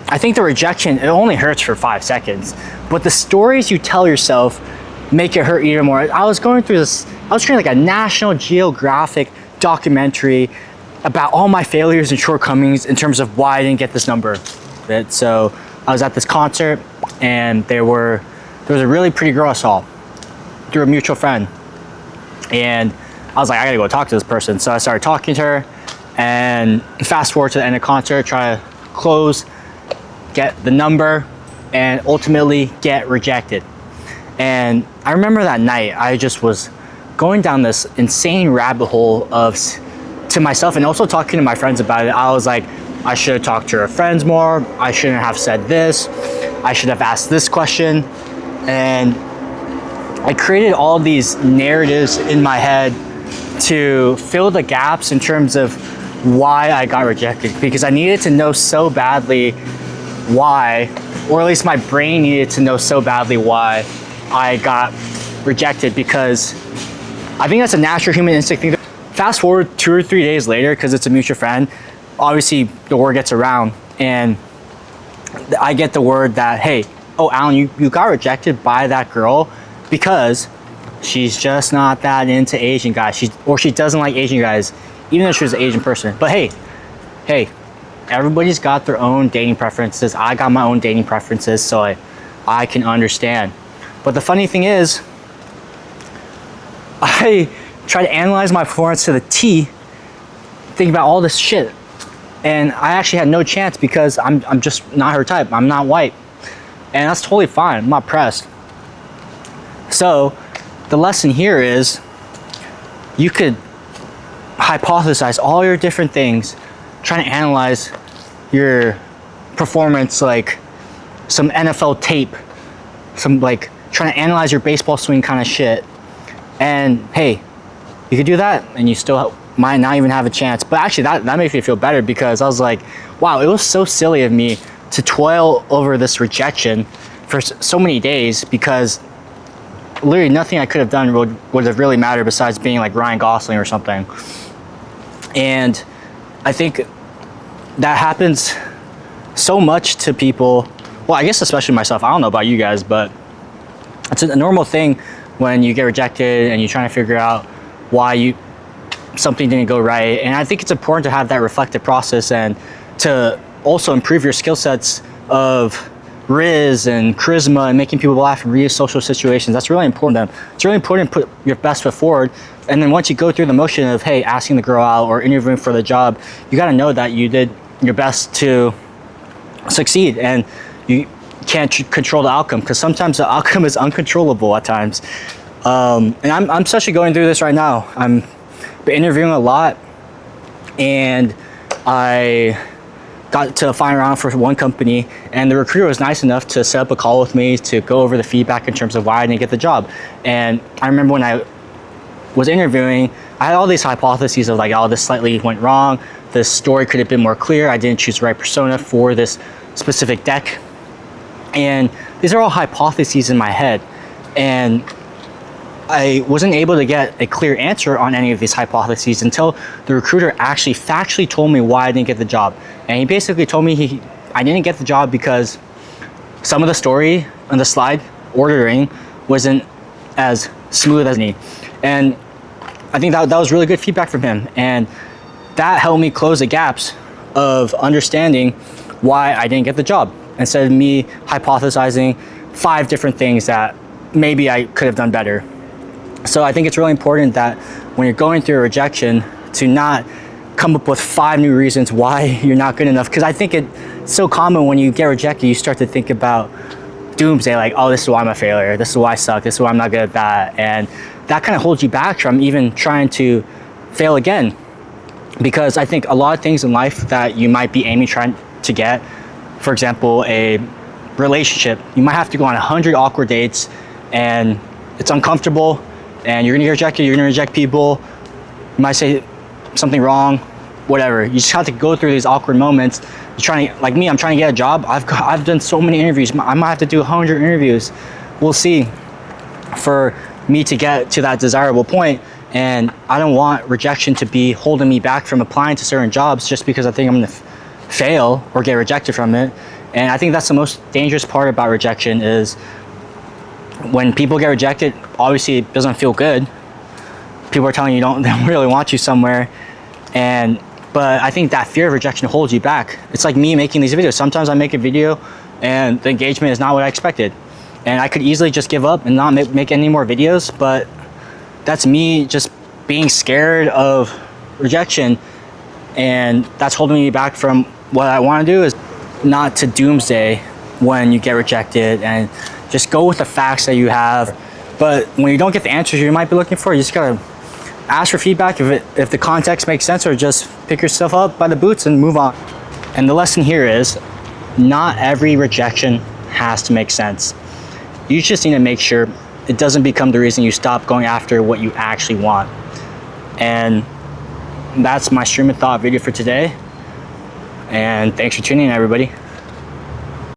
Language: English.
I think the rejection, it only hurts for 5 seconds, but the stories you tell yourself make it hurt even more. I was going through this, I was creating like a National Geographic documentary about all my failures and shortcomings in terms of why I didn't get this number. So I was at this concert, and there was a really pretty girl I saw through a mutual friend, and I was like, I gotta go talk to this person. So I started talking to her, and fast forward to the end of the concert, try to close, get the number, and ultimately get rejected. And I remember that night, I just was going down this insane rabbit hole to myself, and also talking to my friends about it. I was like, I should have talked to her friends more. I shouldn't have said this. I should have asked this question. And I created all these narratives in my head to fill the gaps in terms of why I got rejected, because I needed to know so badly why, or at least my brain needed to know so badly why I got rejected, because I think that's a natural human instinct thing. Fast forward 2 or 3 days later, because it's a mutual friend, obviously the word gets around, and I get the word that, hey, oh, Alan, you got rejected by that girl because she's just not that into Asian guys. She doesn't like Asian guys, even though she was an Asian person. But hey, everybody's got their own dating preferences. I got my own dating preferences, so I can understand. But the funny thing is, I try to analyze my performance to the T, thinking about all this shit, and I actually had no chance because I'm just not her type. I'm not white, and that's totally fine. I'm not pressed. So the lesson here is, you could hypothesize all your different things, trying to analyze your performance like some NFL tape, some like trying to analyze your baseball swing kind of shit. And hey, you could do that and you still might not even have a chance. But actually that makes me feel better, because I was like, wow, it was so silly of me to toil over this rejection for so many days, because literally nothing I could have done would have really mattered besides being like Ryan Gosling or something. And I think that happens so much to people. Well, I guess especially myself. I don't know about you guys, but it's a normal thing when you get rejected and you're trying to figure out why something didn't go right. And I think it's important to have that reflective process, and to also improve your skill sets of riz and charisma and making people laugh in real social situations. That's really important. It's really important to put your best foot forward. And then once you go through the motion of, hey, asking the girl out or interviewing for the job, you got to know that you did your best to succeed, and you can't control the outcome, because sometimes the outcome is uncontrollable at times. And I'm especially going through this right now. I'm interviewing a lot, and I got to the final round for one company, and the recruiter was nice enough to set up a call with me to go over the feedback in terms of why I didn't get the job. And I remember when I was interviewing, I had all these hypotheses of like, oh, this slightly went wrong, this story could have been more clear, I didn't choose the right persona for this specific deck. And these are all hypotheses in my head, and I wasn't able to get a clear answer on any of these hypotheses until the recruiter actually factually told me why I didn't get the job. And he basically told me I didn't get the job because some of the story on the slide ordering wasn't as smooth as me. And I think that was really good feedback from him, and that helped me close the gaps of understanding why I didn't get the job, instead of me hypothesizing 5 different things that maybe I could have done better. So I think it's really important that when you're going through a rejection, to not come up with 5 new reasons why you're not good enough. Because I think it's so common when you get rejected, you start to think about doomsday, like, oh, this is why I'm a failure, this is why I suck, this is why I'm not good at that. And that kind of holds you back from even trying to fail again. Because I think a lot of things in life that you might be trying to get, for example, a relationship, you might have to go on 100 awkward dates, and it's uncomfortable, and you're gonna get rejected, you're gonna reject people, you might say something wrong, whatever. You just have to go through these awkward moments. You're trying to, like me, I'm trying to get a job. I've done so many interviews. I might have to do 100 interviews. We'll see, for me to get to that desirable point. And I don't want rejection to be holding me back from applying to certain jobs just because I think I'm gonna fail or get rejected from it. And I think that's the most dangerous part about rejection is when people get rejected, obviously it doesn't feel good. People are telling you they don't really want you somewhere. But I think that fear of rejection holds you back. It's like me making these videos. Sometimes I make a video and the engagement is not what I expected. And I could easily just give up and not make any more videos, but that's me just being scared of rejection, and that's holding me back from what I want to do is not to doomsday when you get rejected, and just go with the facts that you have. But when you don't get the answers you might be looking for, you just gotta ask for feedback if the context makes sense, or just pick yourself up by the boots and move on. And the lesson here is not every rejection has to make sense. You just need to make sure it doesn't become the reason you stop going after what you actually want. And that's my stream of thought video for today. And thanks for tuning in, everybody.